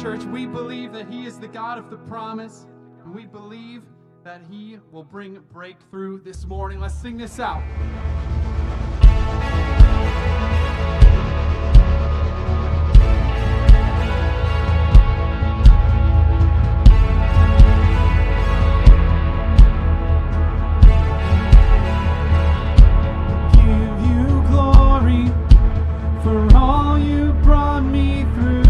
Church, we believe that He is the God of the promise, and we believe that He will bring breakthrough this morning. Let's sing this out. Give you glory for all you brought me through.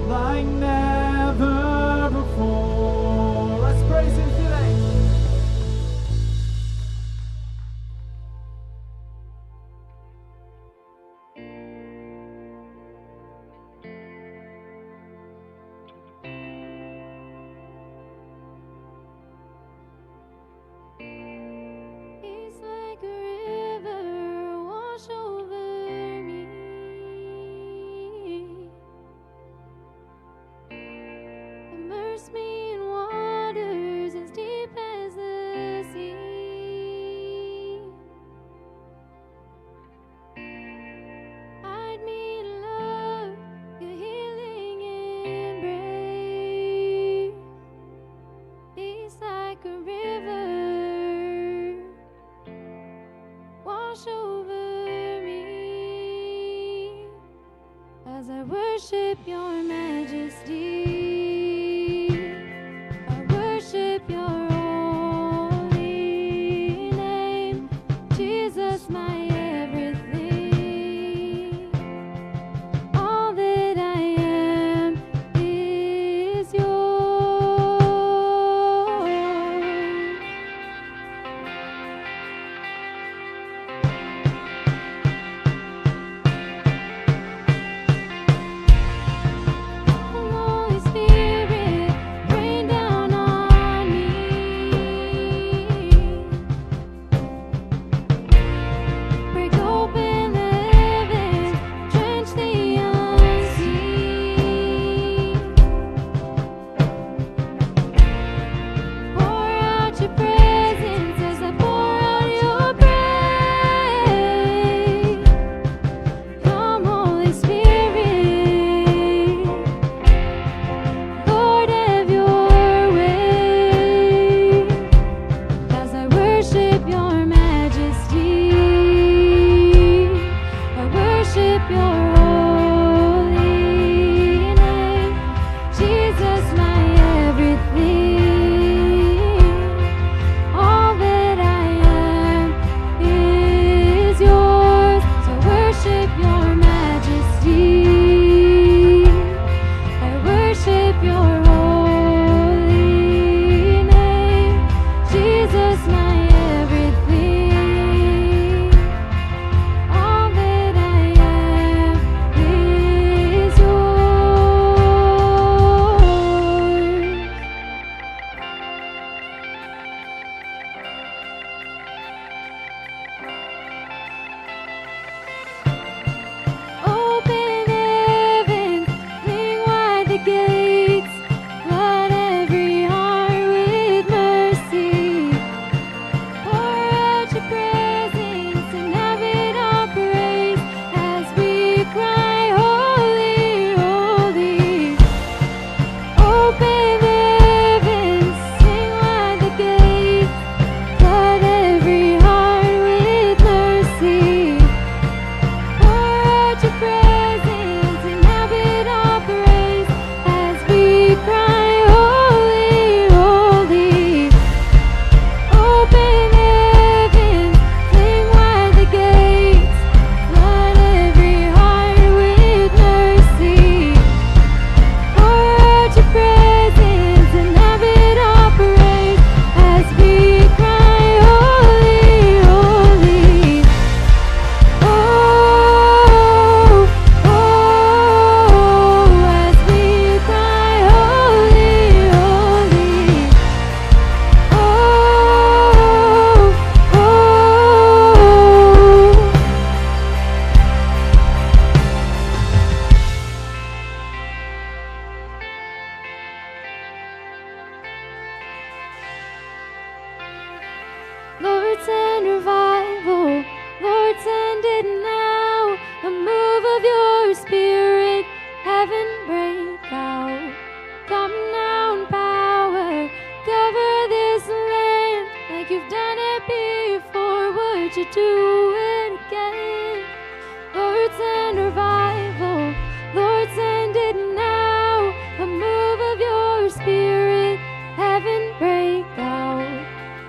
Like never before. Let's praise Him today. worship your majesty. I worship your holy name. Jesus, my everything. All that I am is yours. Holy Spirit, rain down on me. Break open the heavens, drench the unseen. Pour out your presence as I pour out your praise. Come, Holy Spirit, Lord, have your way as I worship your majesty. I worship your holy name. Jesus, my everything. All that I am is yours. So worship your majesty. I worship your holy name. Jesus, my everything. All that I am is yours. Open heavens, fling wide the gates, flood every heart with mercy. Pour out your presence, inhabit our praise as we cry, holy, holy. Open heavens, sing wide the gates, flood every heart with mercy. Pour out your presence, inhabit our praise as we cry, holy, holy. Open heavens, fling wide the gates, flood every heart with mercy. Pour out your presence, inhabit our praise as we cry, holy, holy. Oh, as we cry, holy, holy. Lord, send revival. Lord, send it now. A move of your spirit, heaven break out. Come now in power, cover this land like you've done it before. Would you do it again? Lord, send revival. Lord, send it now. A move of your spirit, heaven break out.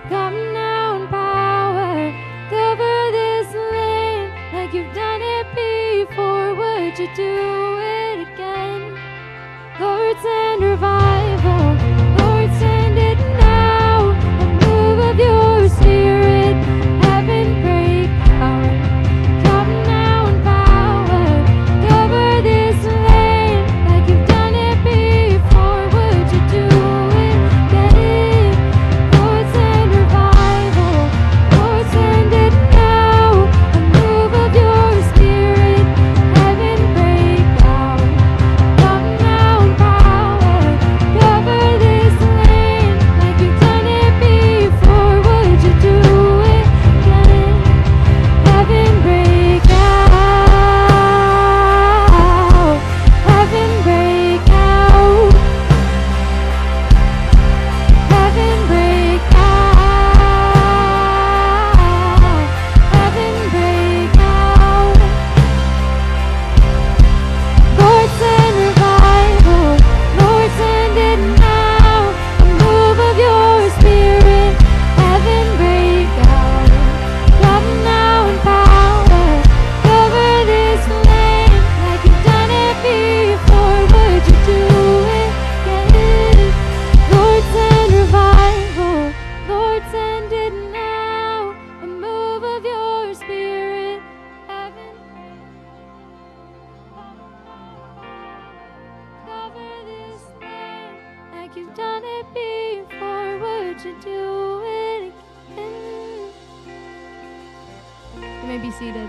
Come now in power, cover this land like you've done it before. Would you do it again? Lord, send revival. Lord, send it now. A move of your spirit, heaven break out. like you've done it before. Would you do it again? You may be seated.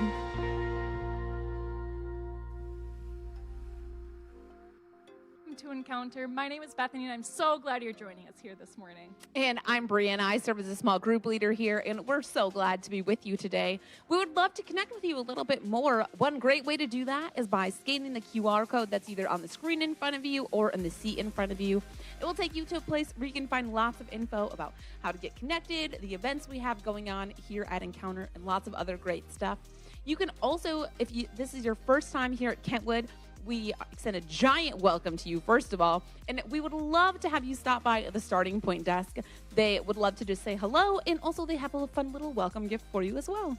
To Encounter. My name is Bethany, and I'm so glad you're joining us here this morning. And I'm Brianna. I serve as a small group leader here, and we're so glad to be with you today. We would love to connect with you a little bit more. One great way to do that is by scanning the QR code that's either on the screen in front of you or in the seat in front of you. It will take you to a place where you can find lots of info about how to get connected, the events we have going on here at Encounter, and lots of other great stuff. You can also, if this is your first time here at Kentwood, we extend a giant welcome to you, first of all, and we would love to have you stop by the Starting Point desk. They would love to just say hello, and also they have a fun little welcome gift for you as well.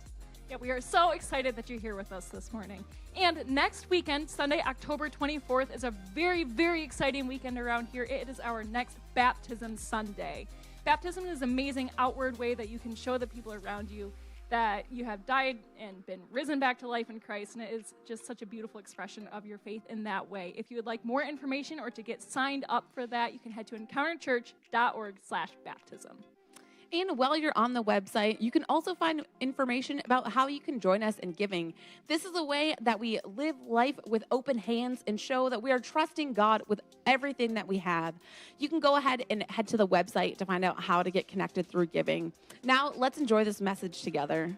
Yeah, we are so excited that you're here with us this morning. And next weekend, Sunday, October 24th, is a very, very exciting weekend around here. It is our next Baptism Sunday. Baptism is an amazing outward way that you can show the people around you that you have died and been risen back to life in Christ, and it is just such a beautiful expression of your faith in that way. If you would like more information or to get signed up for that, you can head to encounterchurch.org/baptism. And while you're on the website, you can also find information about how you can join us in giving. This is a way that we live life with open hands and show that we are trusting God with everything that we have. You can go ahead and head to the website to find out how to get connected through giving. Now, let's enjoy this message together.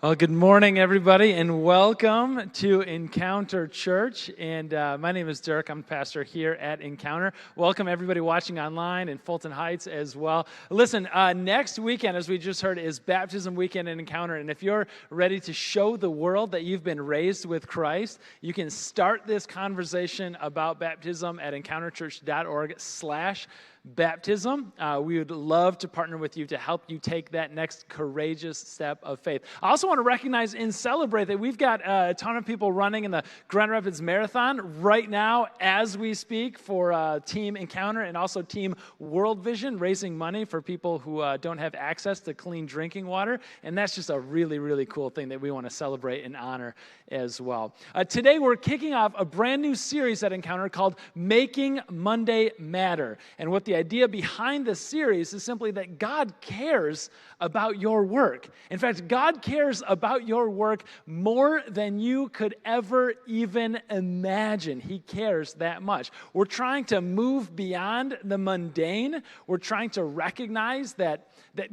Well, good morning, everybody, and welcome to Encounter Church. And my name is Dirk. I'm the pastor here at Encounter. Welcome, everybody watching online in Fulton Heights as well. Listen, next weekend, as we just heard, is Baptism Weekend in Encounter. And if you're ready to show the world that you've been raised with Christ, you can start this conversation about baptism at encounterchurch.org/baptism. We would love to partner with you to help you take that next courageous step of faith. I also want to recognize and celebrate that we've got a ton of people running in the Grand Rapids Marathon right now as we speak for Team Encounter and also Team World Vision, raising money for people who don't have access to clean drinking water. And that's just a really, really cool thing that we want to celebrate and honor as well. Today we're kicking off a brand new series at Encounter called Making Monday Matter. And what the idea behind this series is simply that God cares about your work. In fact, God cares about your work more than you could ever even imagine. He cares that much. We're trying to move beyond the mundane. We're trying to recognize that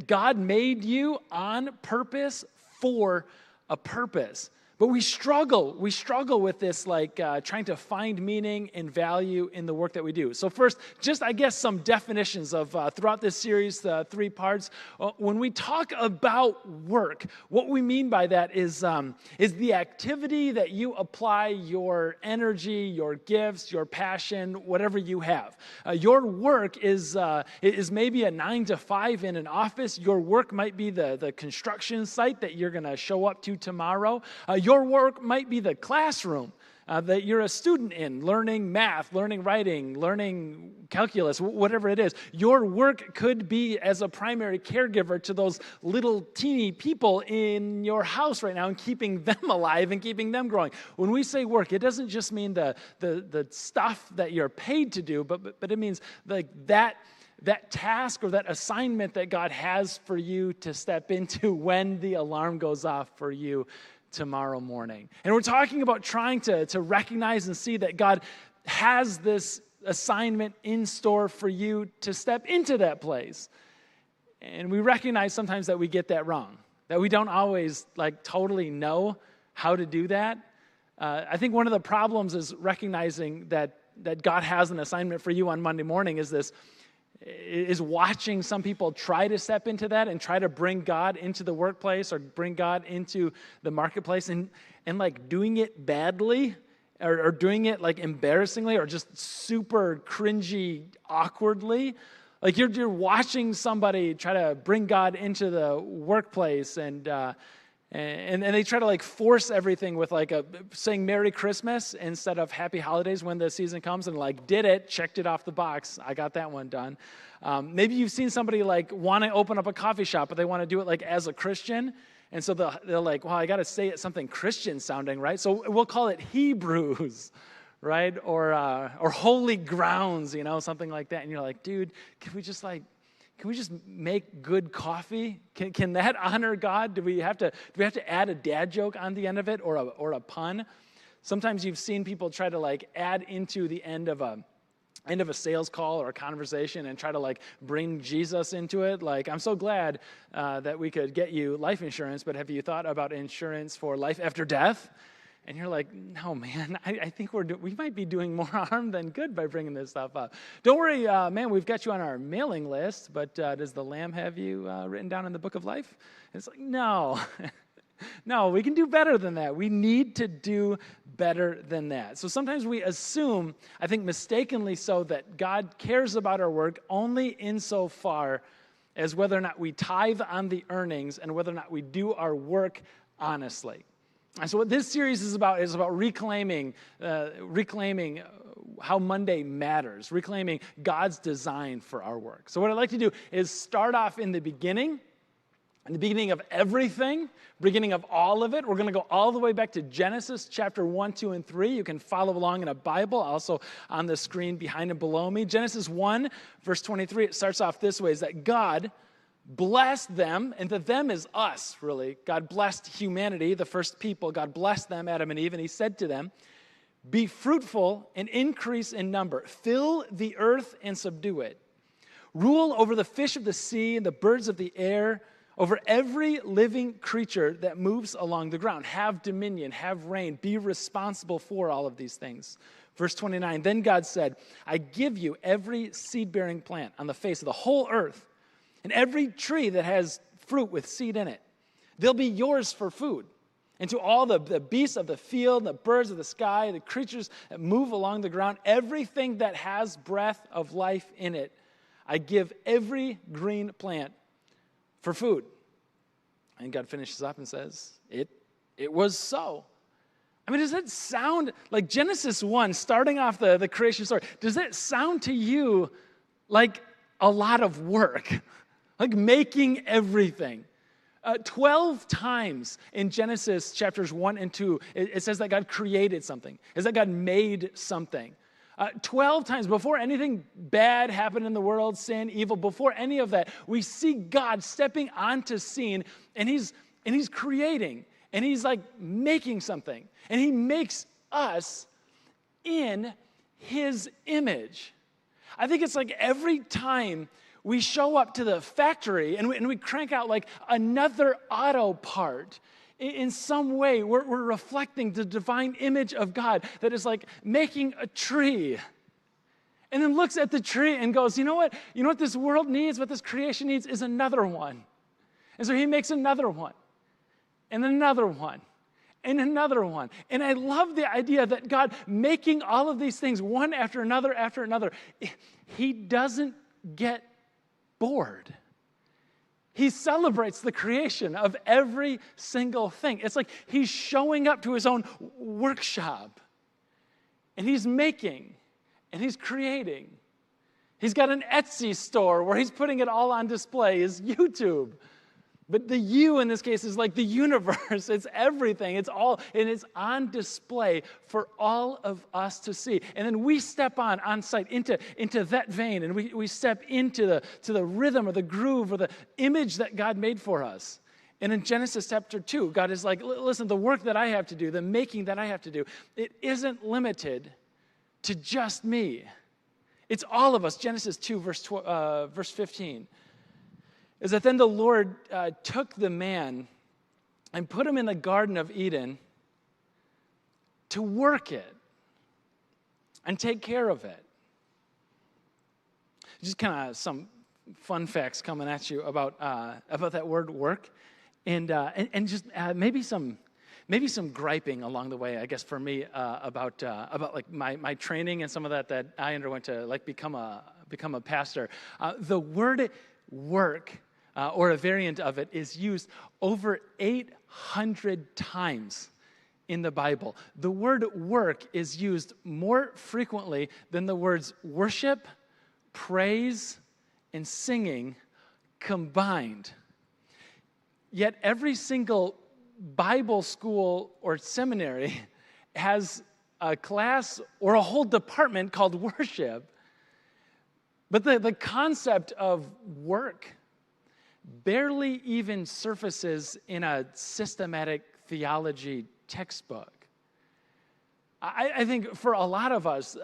God made you on purpose for a purpose. But we struggle with this, trying to find meaning and value in the work that we do. So first, just I guess some definitions of throughout this series, the 3 parts. When we talk about work, what we mean by that is the activity that you apply your energy, your gifts, your passion, whatever you have. Your work is maybe a 9 to 5 in an office. Your work might be the construction site that you're going to show up to tomorrow. Your work might be the classroom that you're a student in, learning math, learning writing, learning calculus, whatever it is. Your work could be as a primary caregiver to those little teeny people in your house right now and keeping them alive and keeping them growing. When we say work, it doesn't just mean the stuff that you're paid to do, but it means that task or that assignment that God has for you to step into when the alarm goes off for you tomorrow morning. And we're talking about trying to recognize and see that God has this assignment in store for you to step into that place. And we recognize sometimes that we get that wrong, that we don't always totally know how to do that. I think one of the problems is recognizing that God has an assignment for you on Monday morning is watching some people try to step into that and try to bring God into the workplace or bring God into the marketplace and doing it badly or doing it embarrassingly or just super cringy awkwardly. You're watching somebody try to bring God into the workplace and And they try to like force everything with like saying Merry Christmas instead of Happy Holidays when the season comes, and like did it, checked it off the box. I got that one done. Maybe you've seen somebody like want to open up a coffee shop, but they want to do it like as a Christian. And so they're like, well, I got to say it something Christian sounding, right? So we'll call it Hebrews, right? Or Holy Grounds, you know, something like that. And you're like, dude, can we just make good coffee? Can that honor God? Do we have to add a dad joke on the end of it or a pun? Sometimes you've seen people try to like add into the end of a sales call or a conversation and try to like bring Jesus into it. Like, I'm so glad that we could get you life insurance, but have you thought about insurance for life after death? And you're like, no, man, I think we might be doing more harm than good by bringing this stuff up. Don't worry, man, we've got you on our mailing list, but does the Lamb have you written down in the book of life? And it's like, no. No, we can do better than that. We need to do better than that. So sometimes we assume, I think mistakenly so, that God cares about our work only insofar as whether or not we tithe on the earnings and whether or not we do our work honestly. And so what this series is about reclaiming how Monday matters, reclaiming God's design for our work. So what I'd like to do is start off in the beginning of everything, beginning of all of it. We're going to go all the way back to Genesis chapter 1, 2, and 3. You can follow along in a Bible, also on the screen behind and below me. Genesis 1, verse 23, it starts off this way, is that God blessed them, and the them is us, really. God blessed humanity, the first people. God blessed them, Adam and Eve, and he said to them, be fruitful and increase in number. Fill the earth and subdue it. Rule over the fish of the sea and the birds of the air, over every living creature that moves along the ground. Have dominion, have reign, be responsible for all of these things. Verse 29, then God said, I give you every seed-bearing plant on the face of the whole earth, and every tree that has fruit with seed in it. They'll be yours for food. And to all the beasts of the field, the birds of the sky, the creatures that move along the ground, everything that has breath of life in it, I give every green plant for food. And God finishes up and says, it was so. I mean, does that sound like Genesis 1, starting off the creation story, does that sound to you like a lot of work? Like making everything. 12 times in Genesis chapters 1 and 2, it says that God created something. It says that God made something. 12 times before anything bad happened in the world, sin, evil, before any of that, we see God stepping onto scene, and he's creating, and he's like making something, and he makes us in his image. I think it's like every time we show up to the factory and we crank out like another auto part, in some way, we're reflecting the divine image of God that is like making a tree. And then looks at the tree and goes, you know what? You know what this world needs, what this creation needs is another one. And so he makes another one, and another one, and another one. And I love the idea that God making all of these things one after another, he doesn't get bored. He celebrates the creation of every single thing. It's like he's showing up to his own workshop, and he's making, and he's creating. He's got an Etsy store where he's putting it all on display, his YouTube. But the you in this case is like the universe. It's everything. It's all, and it's on display for all of us to see. And then we step on site into that vein, and we step into the rhythm or the groove or the image that God made for us. And in Genesis chapter 2, God is like, listen, the work that I have to do, the making that I have to do, it isn't limited to just me. It's all of us. Genesis 2, verse 15. Is that then the Lord took the man and put him in the Garden of Eden to work it and take care of it. Just kind of some fun facts coming at you about that word work, and just maybe some griping along the way, I guess, for me about like my training and some of that I underwent to like become a pastor. The word work or a variant of it, is used over 800 times in the Bible. The word work is used more frequently than the words worship, praise, and singing combined. Yet every single Bible school or seminary has a class or a whole department called worship. But the concept of work barely even surfaces in a systematic theology textbook. I think for a lot of us,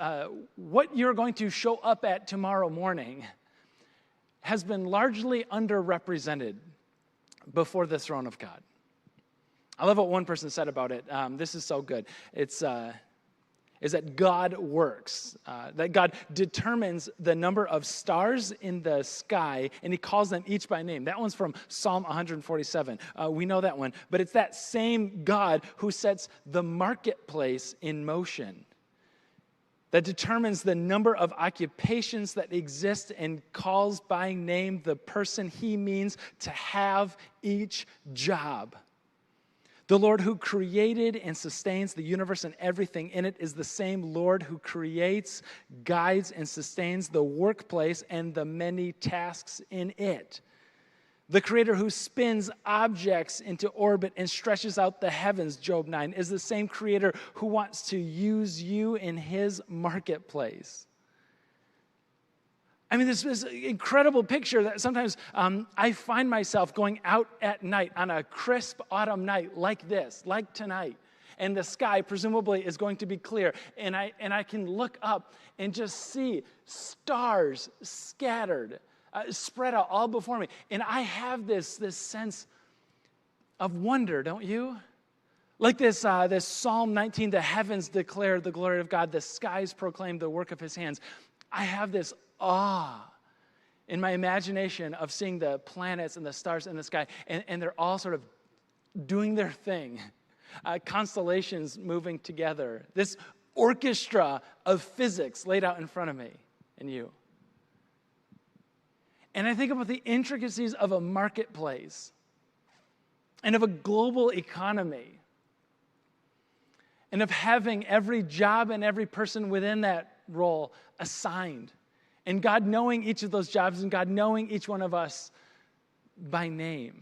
what you're going to show up at tomorrow morning has been largely underrepresented before the throne of God. I love what one person said about it. This is so good. Is that God works, that God determines the number of stars in the sky, and he calls them each by name. That one's from Psalm 147. We know that one. But it's that same God who sets the marketplace in motion, that determines the number of occupations that exist and calls by name the person he means to have each job. The Lord who created and sustains the universe and everything in it is the same Lord who creates, guides, and sustains the workplace and the many tasks in it. The Creator who spins objects into orbit and stretches out the heavens, Job 9, is the same Creator who wants to use you in his marketplace. I mean, this incredible picture that sometimes I find myself going out at night on a crisp autumn night like this, like tonight, and the sky presumably is going to be clear, and I can look up and just see stars scattered, spread out all before me, and I have this sense of wonder, don't you? Like this Psalm 19, the heavens declare the glory of God, the skies proclaim the work of his hands. I have this awe in my imagination of seeing the planets and the stars in the sky, and they're all sort of doing their thing. Constellations moving together. This orchestra of physics laid out in front of me and you. And I think about the intricacies of a marketplace and of a global economy and of having every job and every person within that role assigned. And God knowing each of those jobs and God knowing each one of us by name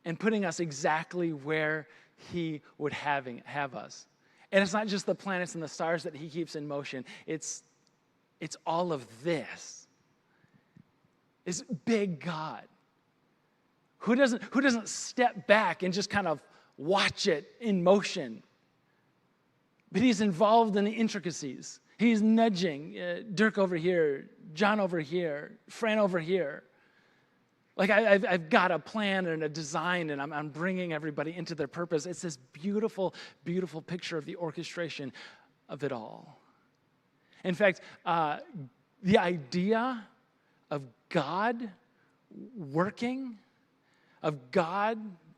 and putting us exactly where he would have us. And it's not just the planets and the stars that he keeps in motion. It's all of this. This big God who doesn't step back and just kind of watch it in motion. But he's involved in the intricacies. He's nudging Dirk over here, John over here, Fran over here. Like I've got a plan and a design, and I'm bringing everybody into their purpose. It's this beautiful, beautiful picture of the orchestration of it all. In fact, the idea of God working, of God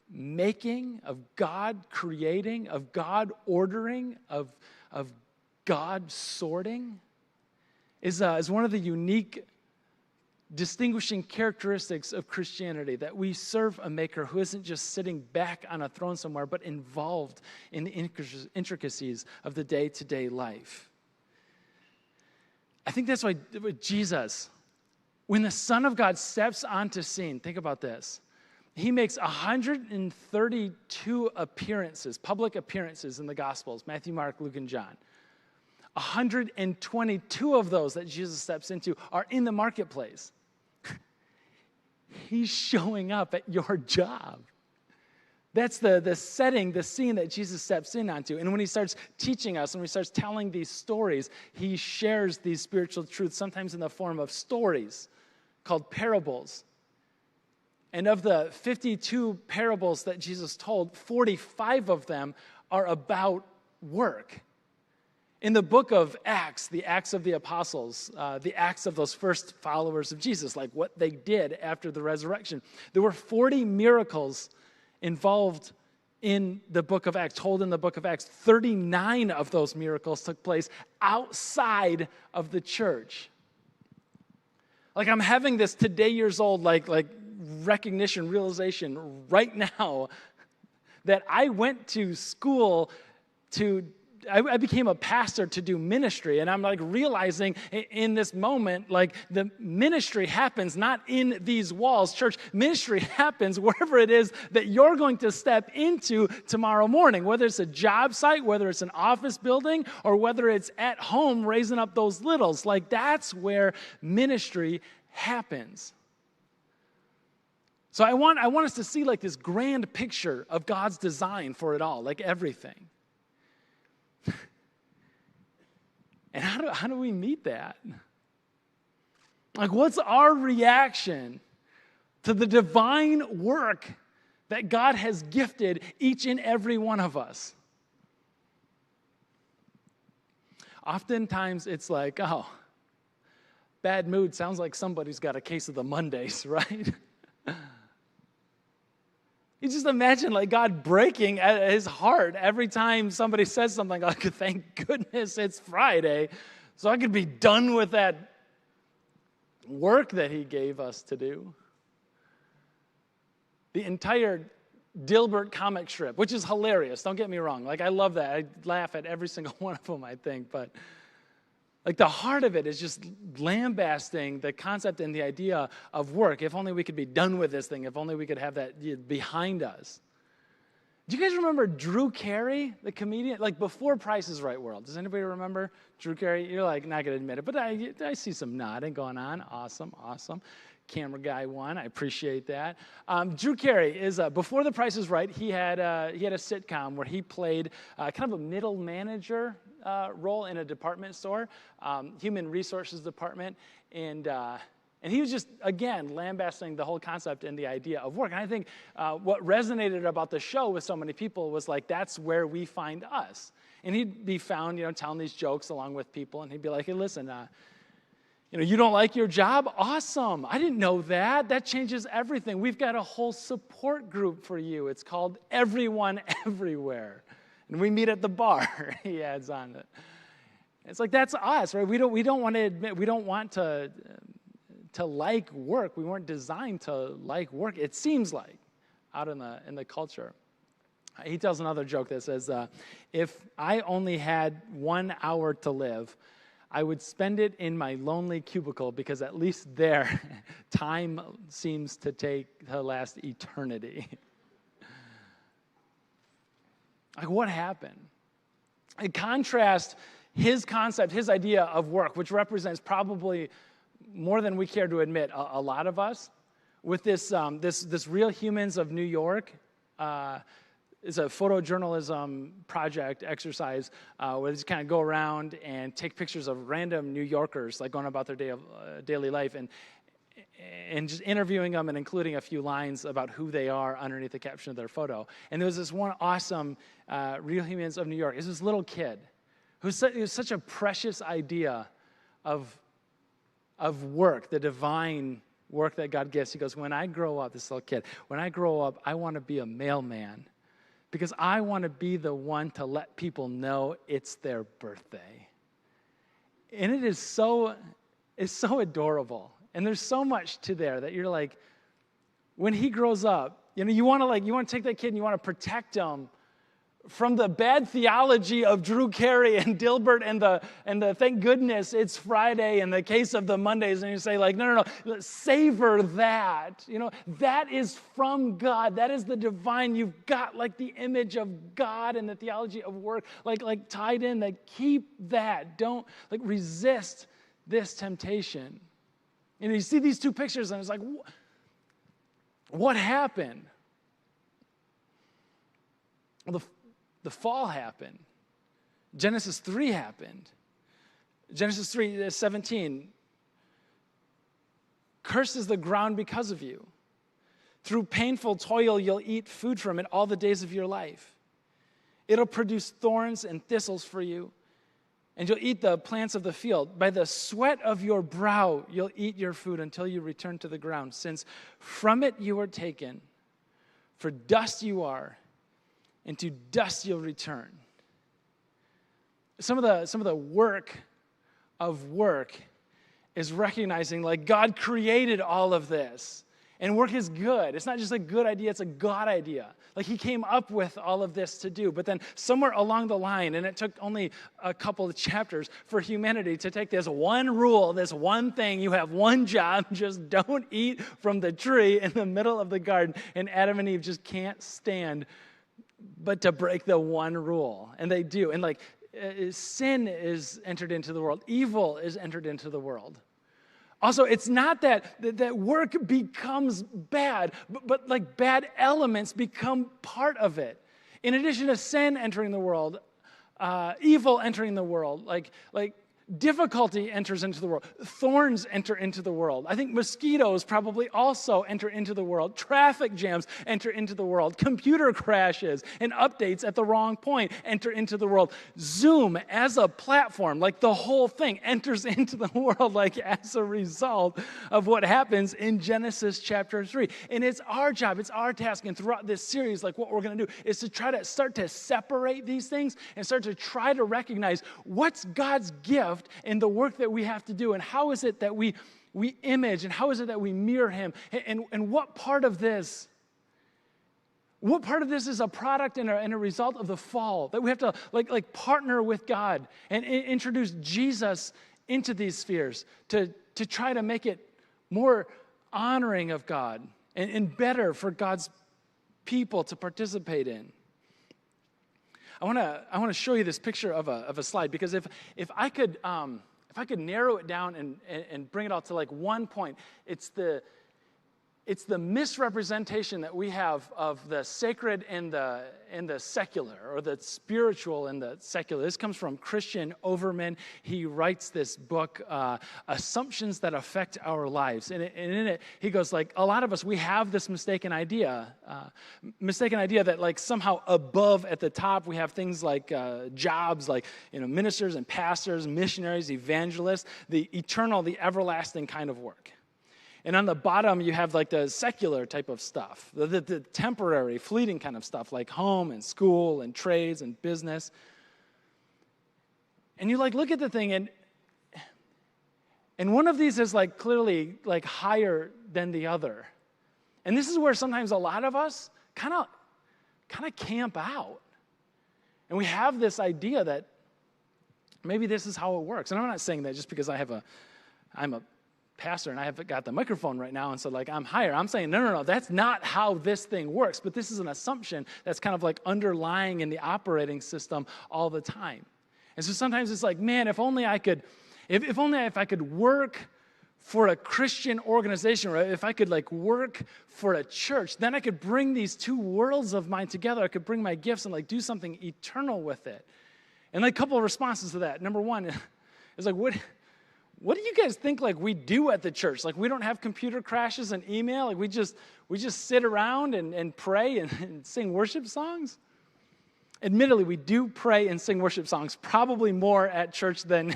making, of God creating, of God ordering, of God sorting is one of the unique distinguishing characteristics of Christianity, that we serve a maker who isn't just sitting back on a throne somewhere, but involved in the intricacies of the day-to-day life. I think that's why Jesus, when the Son of God steps onto scene, think about this. He makes 132 appearances, public appearances in the Gospels, Matthew, Mark, Luke, and John. 122 of those that Jesus steps into are in the marketplace. He's showing up at your job. That's the setting, the scene that Jesus steps in onto. And when he starts teaching us, and when he starts telling these stories, he shares these spiritual truths, sometimes in the form of stories called parables. And of the 52 parables that Jesus told, 45 of them are about work. In the book of Acts, the Acts of the Apostles, the Acts of those first followers of Jesus, like what they did after the resurrection, there were 40 miracles involved in the book of Acts, told in the book of Acts. 39 of those miracles took place outside of the church. Like I'm having this today years old, like realization right now that I went to school I became a pastor to do ministry, and I'm like realizing in this moment, like the ministry happens not in these walls. Church ministry happens wherever it is that you're going to step into tomorrow morning, whether it's a job site, whether it's an office building, or whether it's at home raising up those littles. Like that's where ministry happens. So I want us to see like this grand picture of God's design for it all, like everything. And how do we meet that? Like, what's our reaction to the divine work that God has gifted each and every one of us? Oftentimes, it's like, oh, bad mood sounds like somebody's got a case of the Mondays, right? You just imagine like God breaking at his heart every time somebody says something like, thank goodness it's Friday, so I could be done with that work that he gave us to do. The entire Dilbert comic strip, which is hilarious, don't get me wrong. Like I love that. I laugh at every single one of them, I think, but like the heart of it is just lambasting the concept and the idea of work. If only we could be done with this thing. If only we could have that behind us. Do you guys remember Drew Carey, the comedian? Like before Price is Right world. Does anybody remember Drew Carey? You're like not going to admit it, but I see some nodding going on. Awesome. Camera guy one. I appreciate that. Drew Carey is before The Price is Right. He had a sitcom where he played kind of a middle manager role in a department store, human resources department, and he was just again lambasting the whole concept and the idea of work. And I think what resonated about the show with so many people was like that's where we find us. And he'd be found, telling these jokes along with people, and he'd be like, "Hey, listen." You don't like your job? Awesome. I didn't know that. That changes everything. We've got a whole support group for you. It's called Everyone Everywhere. And we meet at the bar, he adds on it. It's like that's us, right? We don't want to admit, we don't want to like work. We weren't designed to like work, it seems like, out in the culture. He tells another joke that says, if I only had 1 hour to live, I would spend it in my lonely cubicle because at least there, time seems to last eternity. Like what happened? I contrast his concept, his idea of work, which represents probably more than we care to admit, a lot of us, with this Real Humans of New York. It's a photojournalism project exercise where they just kind of go around and take pictures of random New Yorkers, like going about their daily life, and just interviewing them and including a few lines about who they are underneath the caption of their photo. And there was this one awesome Real Humans of New York. It was this little kid it was such a precious idea of work, the divine work that God gives. He goes, when I grow up, this little kid, when I grow up, I want to be a mailman. Because I want to be the one to let people know it's their birthday. And it's so adorable. And there's so much to there that you're like, when he grows up, you want to take that kid and you want to protect him from the bad theology of Drew Carey and Dilbert and the thank goodness it's Friday and the case of the Mondays, and you say like, no, savor that. That is from God. That is the divine. You've got like the image of God and the theology of work like tied in. Like keep that. Don't resist this temptation. You see these two pictures and it's like, what happened? Well, the fall happened. Genesis 3 happened. Genesis 3:17. Cursed is the ground because of you. Through painful toil, you'll eat food from it all the days of your life. It'll produce thorns and thistles for you, and you'll eat the plants of the field. By the sweat of your brow, you'll eat your food until you return to the ground, since from it you were taken. For dust you are, and to dust you'll return. Some of the work of work is recognizing like God created all of this. And work is good. It's not just a good idea, it's a God idea. Like he came up with all of this to do. But then somewhere along the line, and it took only a couple of chapters for humanity to take this one rule, this one thing, you have one job, just don't eat from the tree in the middle of the garden. And Adam and Eve just can't stand but to break the one rule. And they do. And like sin is entered into the world. Evil is entered into the world. Also, it's not that work becomes bad, but like bad elements become part of it. In addition to sin entering the world, evil entering the world, like difficulty enters into the world. Thorns enter into the world. I think mosquitoes probably also enter into the world. Traffic jams enter into the world. Computer crashes and updates at the wrong point enter into the world. Zoom as a platform, like the whole thing, enters into the world like as a result of what happens in Genesis chapter 3. And it's our job, it's our task, and throughout this series, like what we're going to do is to try to start to separate these things and start to try to recognize what's God's gift in the work that we have to do, and how is it that we image, and how is it that we mirror him, and what part of this is a product and a result of the fall, that we have to like partner with God and introduce Jesus into these spheres to try to make it more honoring of God and better for God's people to participate in. I want to show you this picture of a slide, because if I could narrow it down and bring it all to like one point, it's the misrepresentation that we have of the sacred and the secular, or the spiritual and the secular. This comes from Christian Overman. He writes this book, Assumptions That Affect Our Lives. And in it, he goes like, a lot of us, we have this mistaken idea that like somehow above at the top, we have things like jobs, like, ministers and pastors, missionaries, evangelists, the eternal, the everlasting kind of work. And on the bottom, you have like the secular type of stuff, the temporary, fleeting kind of stuff, like home and school and trades and business. And you like look at the thing, and one of these is like clearly like higher than the other. And this is where sometimes a lot of us kind of camp out. And we have this idea that maybe this is how it works. And I'm not saying that just because I'm a pastor and I haven't got the microphone right now and so like I'm higher. I'm saying no, that's not how this thing works. But this is an assumption that's kind of like underlying in the operating system all the time. And so sometimes it's like, man, if only I could work for a Christian organization, or if I could like work for a church, then I could bring these two worlds of mine together. I could bring my gifts and like do something eternal with it. And like a couple of responses to that. Number one is like, what do you guys think like we do at the church? Like we don't have computer crashes and email? Like we just sit around and pray and sing worship songs? Admittedly, we do pray and sing worship songs probably more at church than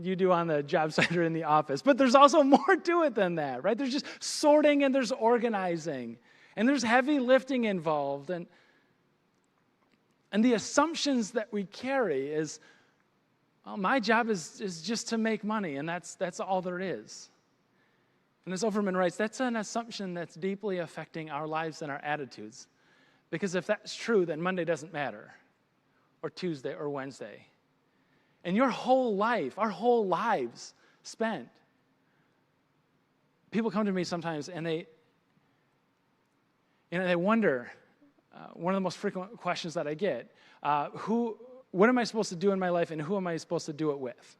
you do on the job site or in the office. But there's also more to it than that, right? There's just sorting and there's organizing and there's heavy lifting involved. And the assumptions that we carry is, well, my job is just to make money, and that's all there is. And as Overman writes, that's an assumption that's deeply affecting our lives and our attitudes. Because if that's true, then Monday doesn't matter, or Tuesday or Wednesday. And your whole life, our whole lives spent. People come to me sometimes and they wonder, one of the most frequent questions that I get, what am I supposed to do in my life, and who am I supposed to do it with?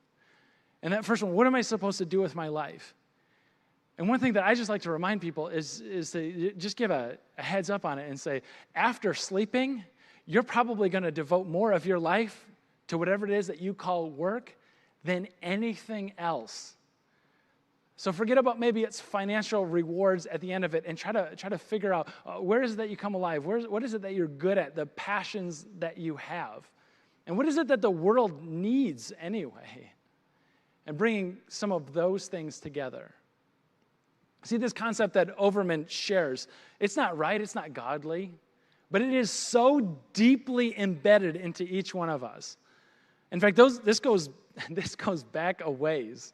And that first one, what am I supposed to do with my life? And one thing that I just like to remind people is to just give a heads up on it and say, after sleeping, you're probably going to devote more of your life to whatever it is that you call work than anything else. So forget about maybe it's financial rewards at the end of it, and try to figure out where is it that you come alive? What is it that you're good at, the passions that you have? And what is it that the world needs anyway? And bringing some of those things together. See, this concept that Overman shares, it's not right, it's not godly, but it is so deeply embedded into each one of us. In fact, this goes back a ways.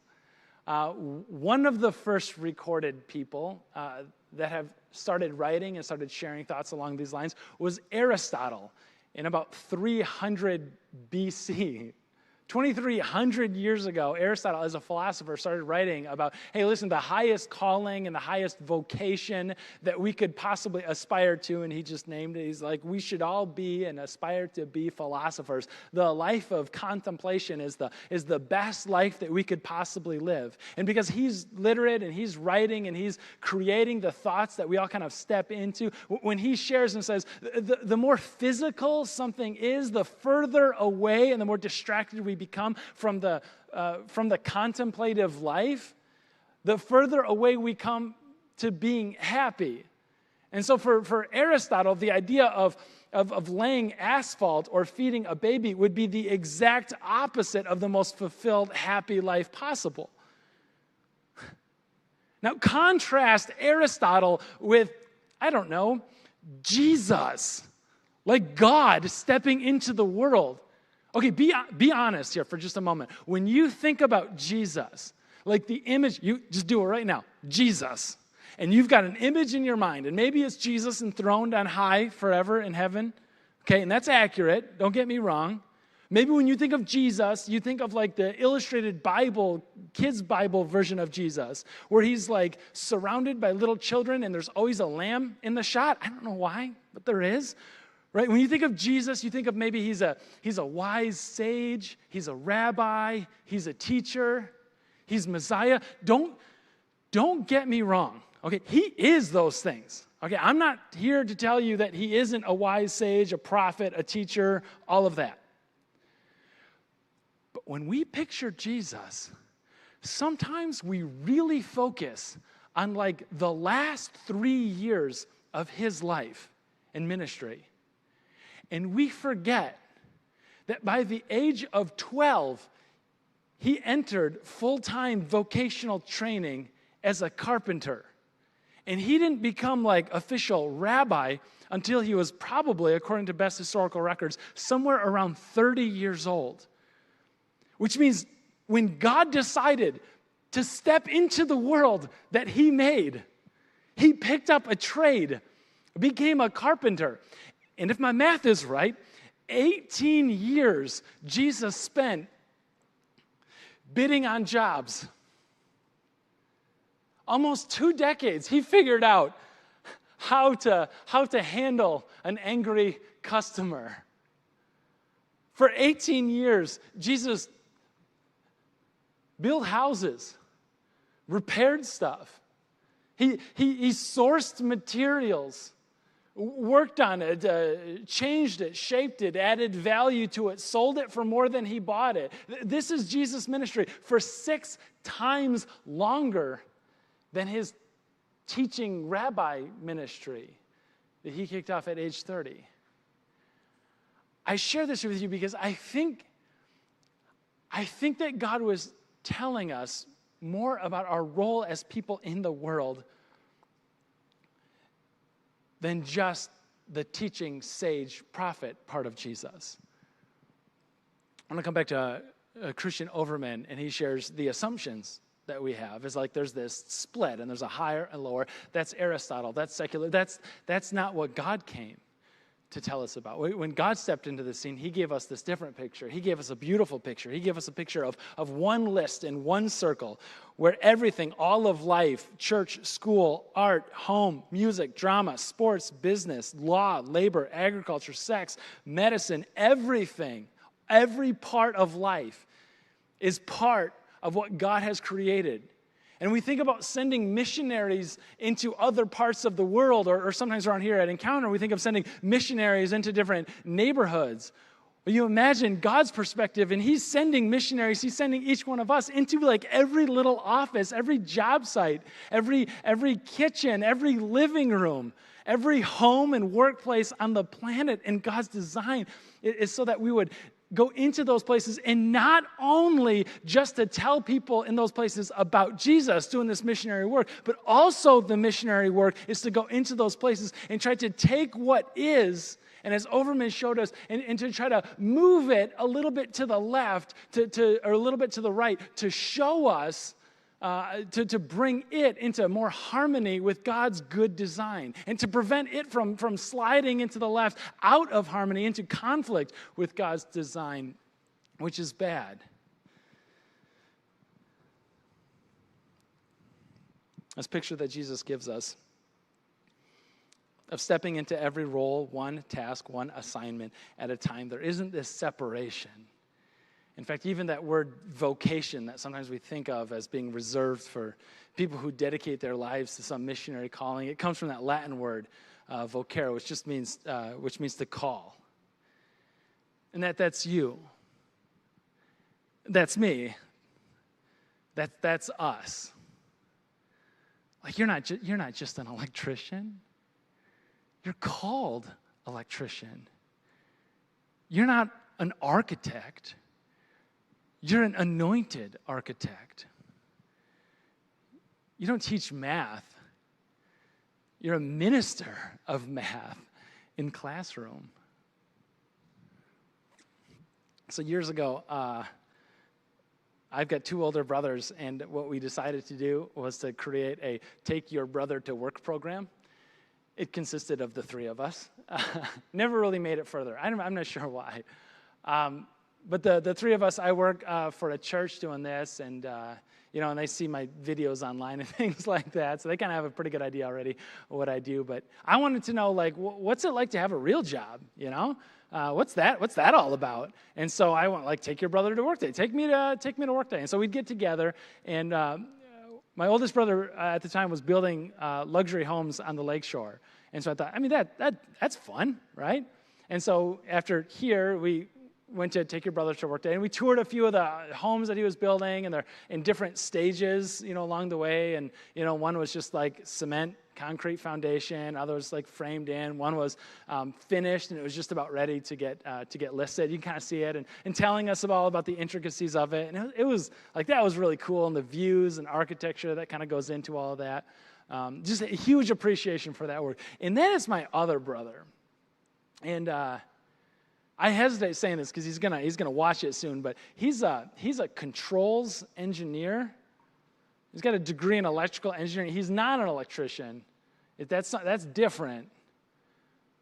One of the first recorded people that have started writing and started sharing thoughts along these lines was Aristotle in about 300 BC. 2,300 years ago, Aristotle, as a philosopher, started writing about, hey, listen, the highest calling and the highest vocation that we could possibly aspire to, and he just named it. He's like, we should all be and aspire to be philosophers. The life of contemplation is the best life that we could possibly live. And because he's literate and he's writing and he's creating the thoughts that we all kind of step into, when he shares and says, the more physical something is, the further away and the more distracted we become from the contemplative life, the further away we come to being happy. And so for Aristotle, the idea of laying asphalt or feeding a baby would be the exact opposite of the most fulfilled, happy life possible. Now contrast Aristotle with, I don't know, Jesus, like God stepping into the world. Okay, be honest here for just a moment. When you think about Jesus, like the image, you just do it right now, Jesus. And you've got an image in your mind, and maybe it's Jesus enthroned on high forever in heaven. Okay, and that's accurate, don't get me wrong. Maybe when you think of Jesus, you think of like the illustrated Bible, kids' Bible version of Jesus, where he's like surrounded by little children and there's always a lamb in the shot. I don't know why, but there is. Right? When you think of Jesus, you think of maybe he's a wise sage, he's a rabbi, he's a teacher, he's Messiah. Don't get me wrong. Okay, he is those things. Okay, I'm not here to tell you that he isn't a wise sage, a prophet, a teacher, all of that. But when we picture Jesus, sometimes we really focus on like the last 3 years of his life and ministry. And we forget that by the age of 12, he entered full-time vocational training as a carpenter. And he didn't become like official rabbi until he was probably, according to best historical records, somewhere around 30 years old. Which means when God decided to step into the world that he made, he picked up a trade, became a carpenter. And if my math is right, 18 years Jesus spent bidding on jobs. Almost 2 decades, he figured out how to handle an angry customer. For 18 years, Jesus built houses, repaired stuff. He sourced materials, worked on it, changed it, shaped it, added value to it, sold it for more than he bought it. This is Jesus' ministry for 6 times longer than his teaching rabbi ministry that he kicked off at age 30. I share this with you because I think that God was telling us more about our role as people in the world than just the teaching sage prophet part of Jesus. I'm going to come back to Christian Overman, and he shares the assumptions that we have. It's like there's this split, and there's a higher and lower. That's Aristotle. That's secular. That's not what God came to tell us about. When God stepped into the scene, he gave us this different picture. He gave us a beautiful picture. He gave us a picture of one list in one circle where everything, all of life, church, school, art, home, music, drama, sports, business, law, labor, agriculture, sex, medicine, everything, every part of life is part of what God has created. And we think about sending missionaries into other parts of the world, or sometimes around here at Encounter, we think of sending missionaries into different neighborhoods. Well, you imagine God's perspective, and he's sending missionaries, he's sending each one of us into like every little office, every job site, every kitchen, every living room, every home and workplace on the planet. And God's design is so that we would go into those places, and not only just to tell people in those places about Jesus doing this missionary work, but also the missionary work is to go into those places and try to take what is, and as Overman showed us, and to try to move it a little bit to the left or a little bit to the right to show us to bring it into more harmony with God's good design and to prevent it from sliding into the left out of harmony into conflict with God's design, which is bad. This picture that Jesus gives us of stepping into every role, one task, one assignment at a time. There isn't this separation. In fact, even that word vocation that sometimes we think of as being reserved for people who dedicate their lives to some missionary calling, it comes from that Latin word, vocare, which means to call. And that's you. That's me. That's us. Like you're not just an electrician. You're called electrician. You're not an architect. You're an anointed architect. You don't teach math. You're a minister of math in classroom. So years ago, I've got two older brothers, and what we decided to do was to create a Take Your Brother to Work program. It consisted of the three of us. Never really made it further. I'm not sure why. But the three of us, I work for a church doing this, and and they see my videos online and things like that, so they kind of have a pretty good idea already of what I do. But I wanted to know, like, what's it like to have a real job? What's that all about? And so I went, like, take your brother to work day. Take me to work day. And so we'd get together, and my oldest brother at the time was building luxury homes on the lakeshore. And so I thought, that's fun, right? And so after here, we went to Take Your Brother to Work Day, and we toured a few of the homes that he was building, and they're in different stages, along the way. And, one was just like cement, concrete foundation, others like framed in. One was finished, and it was just about ready to get listed. You can kind of see it, and telling us all about the intricacies of it. And it was like, that was really cool, and the views and architecture that kind of goes into all of that. Just a huge appreciation for that work. And then it's my other brother. And I hesitate saying this because he's gonna watch it soon, but he's a controls engineer. He's got a degree in electrical engineering. He's not an electrician. That's different.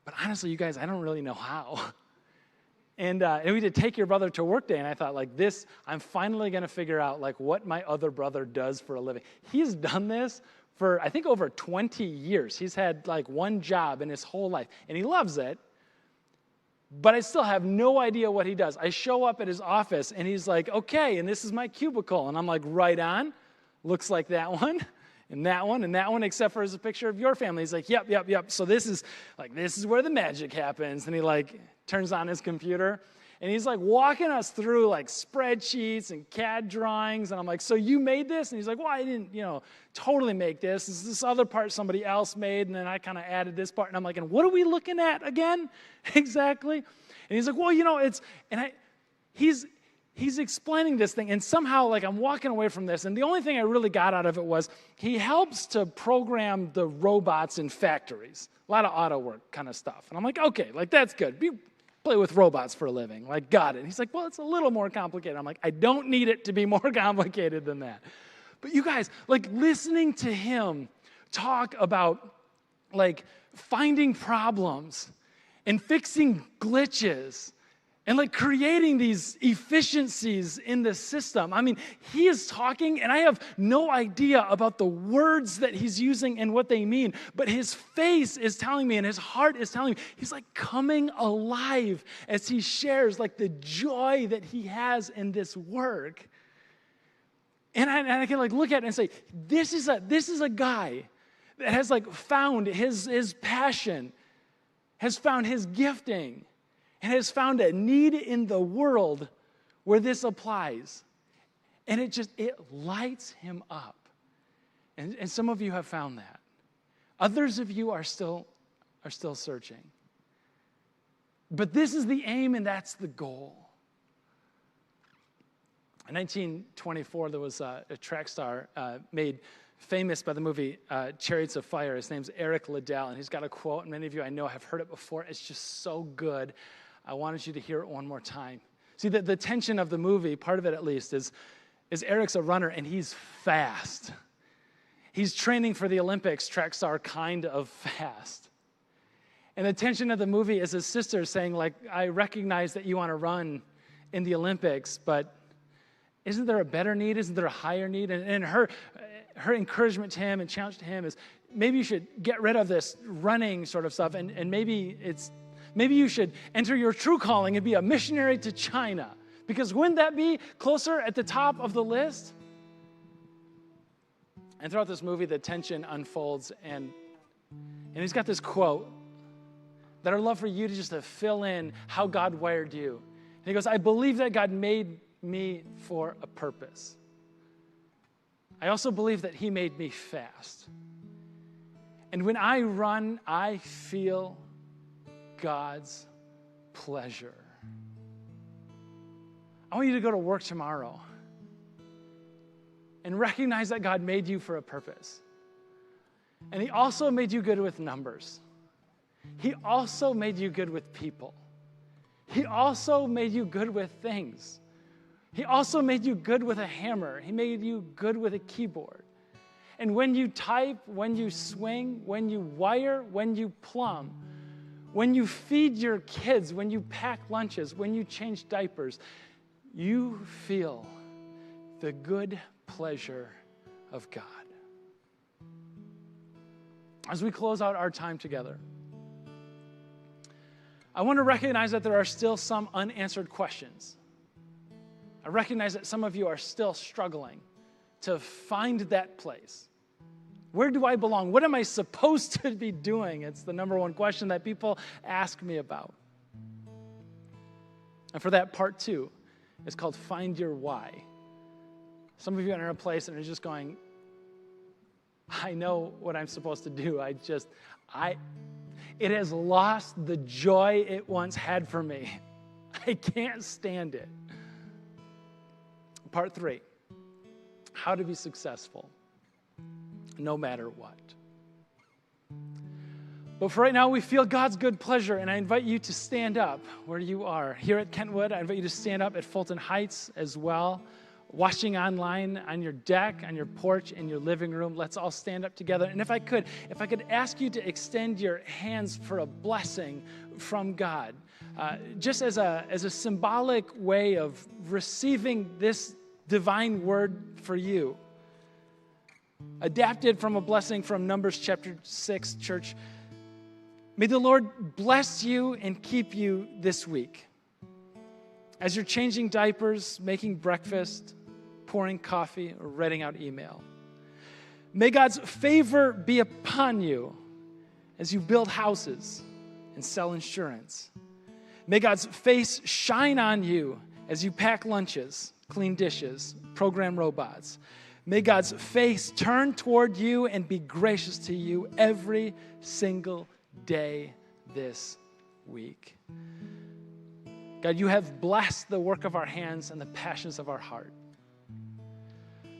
But honestly, you guys, I don't really know how. And we did Take Your Brother to Work Day, and I thought, like, this, I'm finally gonna figure out, like, what my other brother does for a living. He's done this for, I think, over 20 years. He's had, like, one job in his whole life, and he loves it. But I still have no idea what he does. I show up at his office, and he's like, okay, and this is my cubicle. And I'm like, right on. Looks like that one, and that one, and that one, except for as a picture of your family. He's like, yep. So this is where the magic happens. And he, like, turns on his computer, and he's, like, walking us through, like, spreadsheets and CAD drawings. And I'm like, so you made this? And he's like, well, I didn't, totally make this. This other part somebody else made, and then I kind of added this part. And I'm like, and what are we looking at again? Exactly. And he's like, well, he's explaining this thing, and somehow, like, I'm walking away from this, and the only thing I really got out of it was he helps to program the robots in factories. A lot of auto work kind of stuff. And I'm like, okay, like, that's good. Play with robots for a living. Like, got it. And he's like, well, it's a little more complicated. I'm like, I don't need it to be more complicated than that. But you guys, like, listening to him talk about, like, finding problems and fixing glitches and, like, creating these efficiencies in the system. I mean, he is talking, and I have no idea about the words that he's using and what they mean, but his face is telling me, and his heart is telling me, he's, like, coming alive as he shares, like, the joy that he has in this work. And I can, like, look at it and say, this is a guy that has, like, found his passion, has found his gifting, and has found a need in the world where this applies. And it lights him up. And some of you have found that. Others of you are still searching. But this is the aim, and that's the goal. In 1924, there was a track star made famous by the movie Chariots of Fire. His name's Eric Liddell, and he's got a quote, and many of you I know have heard it before. It's just so good. I wanted you to hear it one more time. See, the tension of the movie, part of it at least, is is Eric's a runner, and he's fast. He's training for the Olympics. Treks are kind of fast. And the tension of the movie is his sister saying, like, I recognize that you want to run in the Olympics, but isn't there a better need? Isn't there a higher need? And her encouragement to him and challenge to him is, maybe you should get rid of this running sort of stuff, and maybe you should enter your true calling and be a missionary to China. Because wouldn't that be closer at the top of the list? And throughout this movie, the tension unfolds, and he's got this quote that I'd love for you to just to fill in how God wired you. And he goes, I believe that God made me for a purpose. I also believe that he made me fast. And when I run, I feel God's pleasure. I want you to go to work tomorrow and recognize that God made you for a purpose. And he also made you good with numbers. He also made you good with people. He also made you good with things. He also made you good with a hammer. He made you good with a keyboard. And when you type, when you swing, when you wire, when you plumb, when you feed your kids, when you pack lunches, when you change diapers, you feel the good pleasure of God. As we close out our time together, I want to recognize that there are still some unanswered questions. I recognize that some of you are still struggling to find that place. Where do I belong? What am I supposed to be doing? It's the number one question that people ask me about. And for that, part 2 is called Find Your Why. Some of you are in a place and are just going, I know what I'm supposed to do. It has lost the joy it once had for me. I can't stand it. Part 3, how to be successful no matter what. But for right now, we feel God's good pleasure, and I invite you to stand up where you are. Here at Kentwood, I invite you to stand up at Fulton Heights as well. Watching online, on your deck, on your porch, in your living room, let's all stand up together. And if I could ask you to extend your hands for a blessing from God, just as a symbolic way of receiving this divine word for you. Adapted from a blessing from Numbers chapter 6, church. May the Lord bless you and keep you this week. As you're changing diapers, making breakfast, pouring coffee, or writing out email. May God's favor be upon you as you build houses and sell insurance. May God's face shine on you as you pack lunches, clean dishes, program robots. May God's face turn toward you and be gracious to you every single day this week. God, you have blessed the work of our hands and the passions of our heart.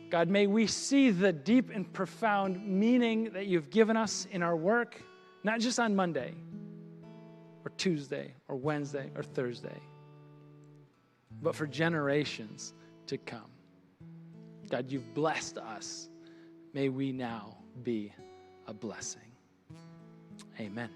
God, may we see the deep and profound meaning that you've given us in our work, not just on Monday or Tuesday or Wednesday or Thursday, but for generations to come. God, you've blessed us. May we now be a blessing. Amen.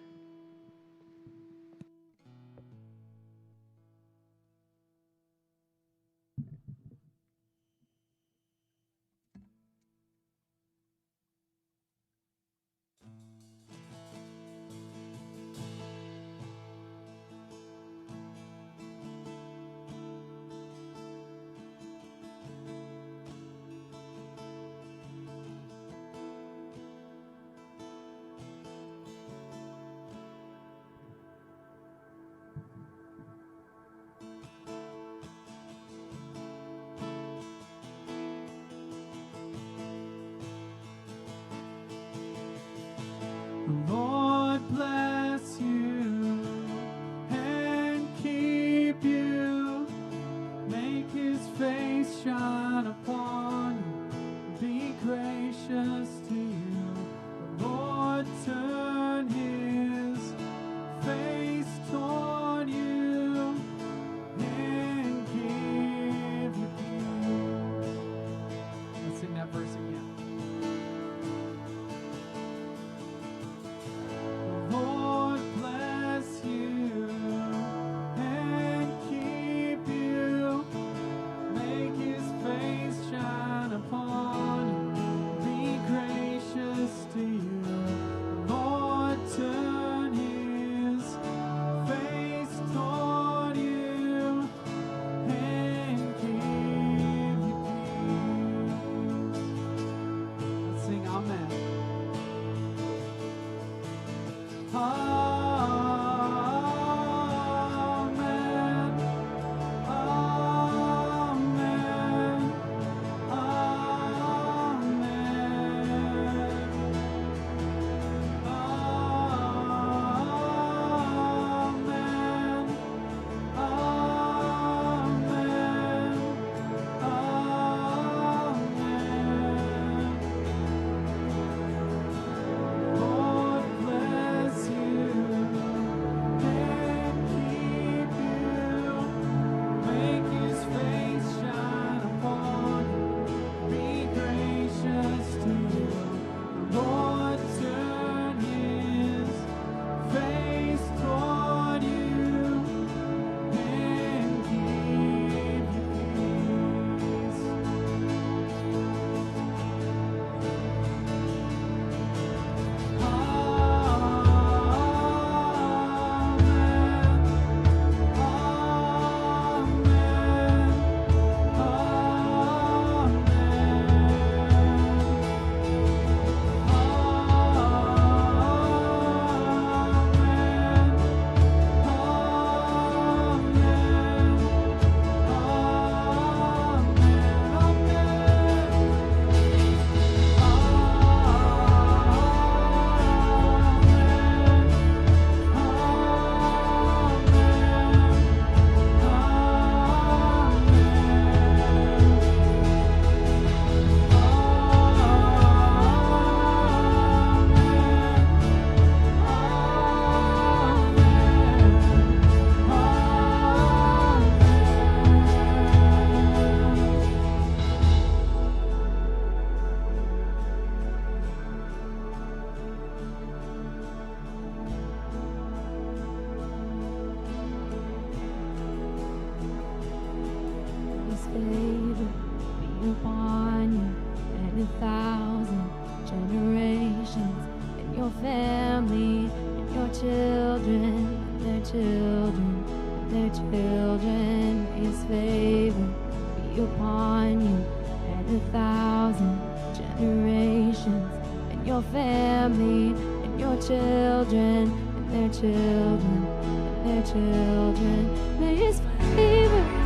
1,000 generations, and your family, and your children, and their children, and their children. May his favor be upon you, and 1,000 generations, and your family, and your children, and their children, and their children. May his favor